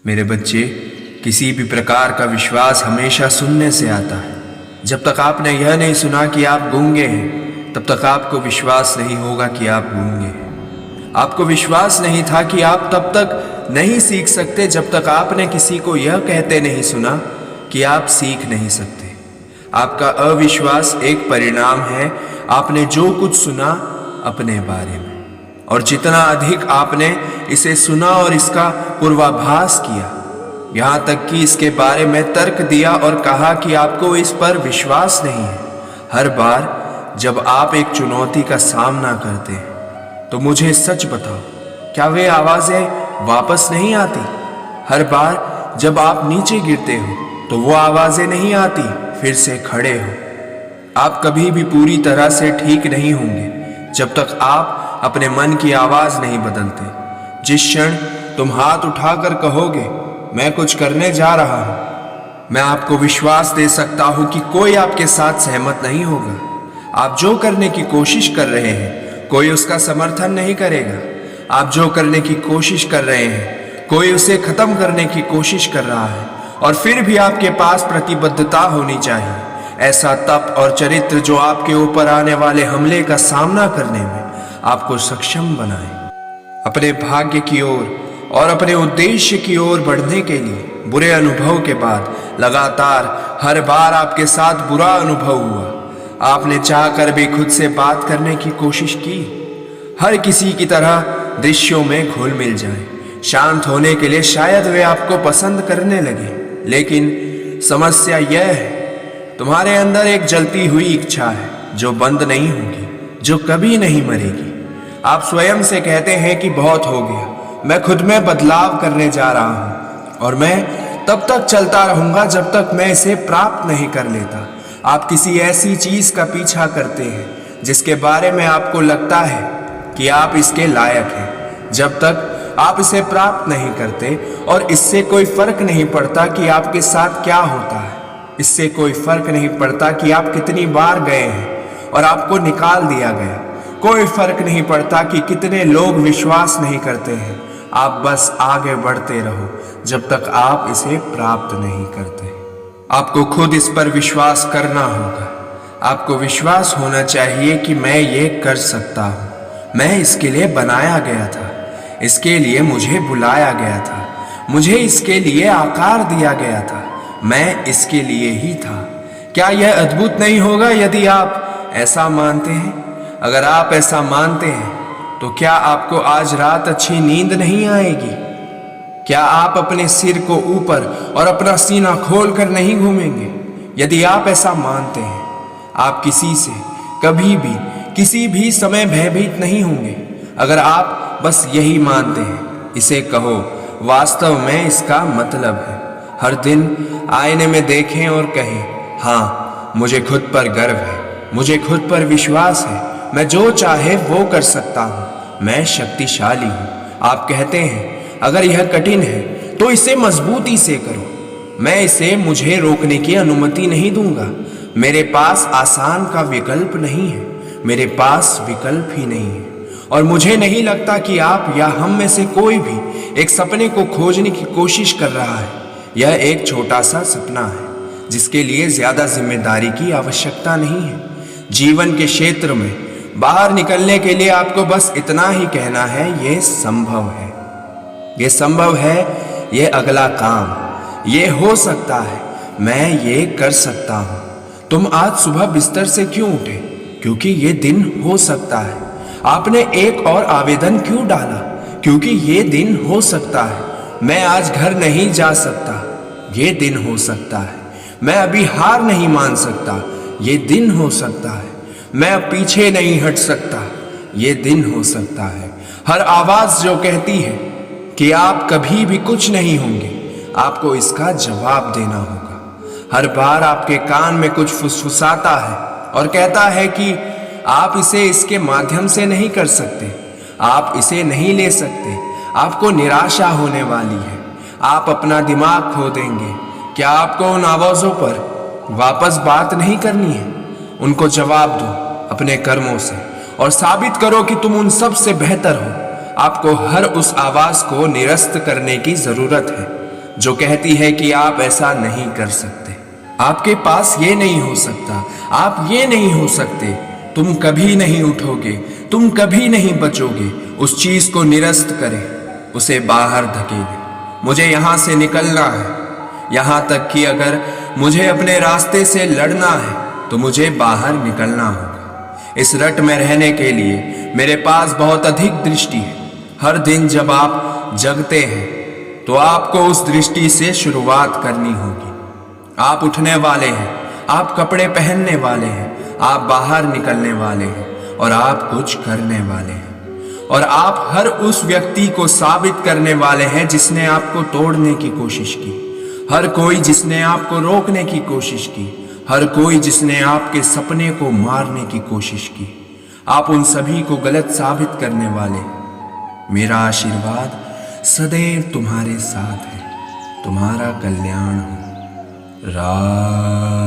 मेरे बच्चे, किसी भी प्रकार का विश्वास हमेशा सुनने से आता है। जब तक आपने यह नहीं सुना कि आप गूंगे हैं, तब तक आपको विश्वास नहीं होगा कि आप गूंगे हैं। आपको विश्वास नहीं था कि आप तब तक नहीं सीख सकते जब तक आपने किसी को यह कहते नहीं सुना कि आप सीख नहीं सकते। आपका अविश्वास एक परिणाम है आपने जो कुछ सुना अपने बारे में, और जितना अधिक आपने इसे सुना और इसका पूर्वाभास किया, यहाँ तक कि इसके बारे में तर्क दिया और कहा कि आपको इस पर विश्वास नहीं है। हर बार जब आप एक चुनौती का सामना करते हैं तो मुझे सच बताओ, क्या वे आवाज़ें वापस नहीं आती? हर बार जब आप नीचे गिरते हो तो वो आवाज़ें नहीं आती फिर से खड़े हो। आप कभी भी पूरी तरह से ठीक नहीं होंगे जब तक आप अपने मन की आवाज़ नहीं बदलते। जिस क्षण तुम हाथ उठाकर कहोगे मैं कुछ करने जा रहा हूं, मैं आपको विश्वास दे सकता हूं कि कोई आपके साथ सहमत नहीं होगा। आप जो करने की कोशिश कर रहे हैं कोई उसका समर्थन नहीं करेगा। आप जो करने की कोशिश कर रहे हैं कोई उसे खत्म करने की कोशिश कर रहा है। और फिर भी आपके पास प्रतिबद्धता होनी चाहिए, ऐसा तप और चरित्र जो आपके ऊपर आने वाले हमले का सामना करने में आपको सक्षम बनाए। अपने भाग्य की ओर और अपने उद्देश्य की ओर बढ़ने के लिए बुरे अनुभव के बाद लगातार हर बार आपके साथ बुरा अनुभव हुआ। आपने चाहकर भी खुद से बात करने की कोशिश की, हर किसी की तरह दृश्यों में घुल मिल जाए, शांत होने के लिए शायद वे आपको पसंद करने लगे। लेकिन समस्या यह है, तुम्हारे अंदर एक जलती हुई इच्छा है जो बंद नहीं होगी, जो कभी नहीं मरेगी। आप स्वयं से कहते हैं कि बहुत हो गया, मैं खुद में बदलाव करने जा रहा हूं और मैं तब तक चलता रहूंगा जब तक मैं इसे प्राप्त नहीं कर लेता। आप किसी ऐसी चीज का पीछा करते हैं जिसके बारे में आपको लगता है कि आप इसके लायक हैं। जब तक आप इसे प्राप्त नहीं करते, और इससे कोई फर्क नहीं पड़ता कि आपके साथ क्या होता है, इससे कोई फर्क नहीं पड़ता कि आप कितनी बार गए हैं और आपको निकाल दिया गया, कोई फर्क नहीं पड़ता कि कितने लोग विश्वास नहीं करते हैं, आप बस आगे बढ़ते रहो जब तक आप इसे प्राप्त नहीं करते। आपको खुद इस पर विश्वास करना होगा। आपको विश्वास होना चाहिए कि मैं ये कर सकता हूँ, मैं इसके लिए बनाया गया था, इसके लिए मुझे बुलाया गया था, मुझे इसके लिए आकार दिया गया था, मैं इसके लिए ही था। क्या यह अद्भुत नहीं होगा यदि आप ऐसा मानते हैं? अगर आप ऐसा मानते हैं तो क्या आपको आज रात अच्छी नींद नहीं आएगी? क्या आप अपने सिर को ऊपर और अपना सीना खोलकर नहीं घूमेंगे? यदि आप ऐसा मानते हैं, आप किसी से कभी भी किसी भी समय भयभीत नहीं होंगे। अगर आप बस यही मानते हैं, इसे कहो, वास्तव में इसका मतलब है हर दिन आईने में देखें और कहें, हाँ मुझे खुद पर गर्व है, मुझे खुद पर विश्वास है, मैं जो चाहे वो कर सकता हूँ, मैं शक्तिशाली हूँ। आप कहते हैं अगर यह कठिन है तो इसे मजबूती से करो, मैं इसे मुझे रोकने की अनुमति नहीं दूंगा। मेरे पास आसान का विकल्प नहीं है, मेरे पास विकल्प ही नहीं है। और मुझे नहीं लगता कि आप या हम में से कोई भी एक सपने को खोजने की कोशिश कर रहा है। यह एक छोटा सा सपना है जिसके लिए ज्यादा जिम्मेदारी की आवश्यकता नहीं है। जीवन के क्षेत्र में बाहर निकलने के लिए आपको बस इतना ही कहना है, यह संभव है, यह संभव है, यह अगला काम, यह हो सकता है, मैं ये कर सकता हूँ। तुम आज सुबह बिस्तर से क्यों उठे? क्योंकि ये दिन हो सकता है। आपने एक और आवेदन क्यों डाला? क्योंकि ये दिन हो सकता है। मैं आज घर नहीं जा सकता, ये दिन हो सकता है। मैं अभी हार नहीं मान सकता, ये दिन हो सकता है। मैं अब पीछे नहीं हट सकता, ये दिन हो सकता है। हर आवाज जो कहती है कि आप कभी भी कुछ नहीं होंगे, आपको इसका जवाब देना होगा। हर बार आपके कान में कुछ फुसफुसाता है और कहता है कि आप इसे इसके माध्यम से नहीं कर सकते, आप इसे नहीं ले सकते, आपको निराशा होने वाली है, आप अपना दिमाग खो देंगे। क्या आपको उन आवाज़ों पर वापस बात नहीं करनी है? उनको जवाब दो अपने कर्मों से और साबित करो कि तुम उन सब से बेहतर हो। आपको हर उस आवाज़ को निरस्त करने की ज़रूरत है। जो कहती है कि आप ऐसा नहीं कर सकते, आपके पास ये नहीं हो सकता, आप ये नहीं हो सकते, तुम कभी नहीं उठोगे, तुम कभी नहीं बचोगे, उस चीज को निरस्त करें, उसे बाहर धकेलें। मुझे यहां से निकलना है, यहां तक कि अगर मुझे अपने रास्ते से लड़ना है तो मुझे बाहर निकलना होगा। इस रट में रहने के लिए मेरे पास बहुत अधिक दृष्टि है। हर दिन जब आप जगते हैं तो आपको उस दृष्टि से शुरुआत करनी होगी। आप उठने वाले हैं, आप कपड़े पहनने वाले हैं, आप बाहर निकलने वाले हैं और आप कुछ करने वाले हैं। और आप हर उस व्यक्ति को साबित करने वाले हैं जिसने आपको तोड़ने की कोशिश की, हर कोई जिसने आपको रोकने की कोशिश की, हर कोई जिसने आपके सपने को मारने की कोशिश की। आप उन सभी को गलत साबित करने वाले हैं। मेरा आशीर्वाद सदैव तुम्हारे साथ है। तुम्हारा कल्याण हो। राम।